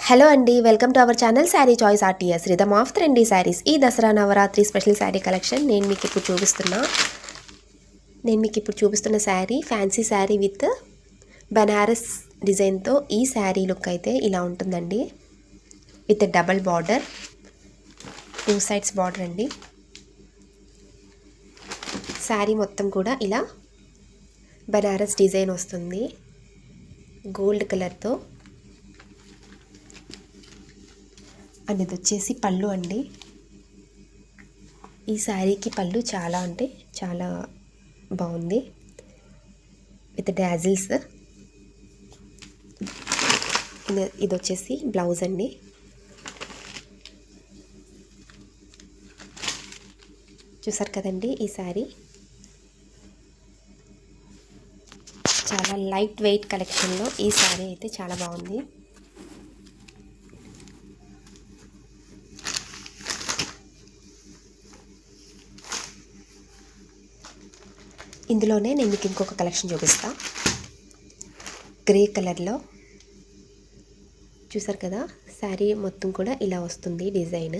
Hello అండి, welcome to our channel sari choice RTS rhythm of trendy saris. ఈ Dasara Navratri special sari collection నేను మీకు ఇప్పుడు చూపిస్తున్న శారీ ఫ్యాన్సీ శారీ విత్ బనారస్ డిజైన్తో. ఈ శారీ లుక్ అయితే ఇలా ఉంటుందండి, with double border, 2 sides border అండి. శారీ మొత్తం కూడా ఇలా బనారస్ డిజైన్ వస్తుంది గోల్డ్ కలర్తో. అండ్ ఇది వచ్చేసి పళ్ళు అండి. ఈ శారీకి పళ్ళు చాలా అంటే చాలా బాగుంది, విత్ డాజిల్స్. ఇది వచ్చేసి బ్లౌజ్ అండి. చూసారు కదండి, ఈ శారీ చాలా లైట్ వెయిట్ కలెక్షన్లో ఈ శారీ అయితే చాలా బాగుంది. ఇందులోనే నేను మీకు ఇంకొక కలెక్షన్ చూపిస్తా. గ్రే కలర్లో చూసారు కదా, శారీ మొత్తం కూడా ఇలా వస్తుంది డిజైన్,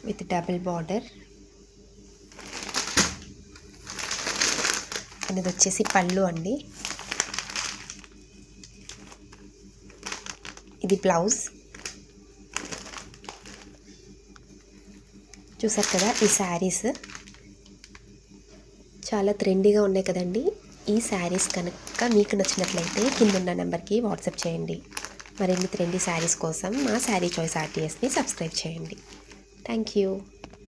విత్ డబుల్ బార్డర్. అనేది వచ్చేసి పళ్ళు అండి. ఇది బ్లౌజ్. చూసారు కదా, ఈ శారీస్ చాలా ట్రెండీగా ఉన్నాయి కదండి. ఈ శారీస్ కనుక మీకు నచ్చినట్లయితే కిందున్న నెంబర్కి వాట్సాప్ చేయండి. మరిన్ని ట్రెండీ శారీస్ కోసం మా శారీ చాయిస్ ఆర్టీఎస్ని సబ్స్క్రైబ్ చేయండి. Thank you.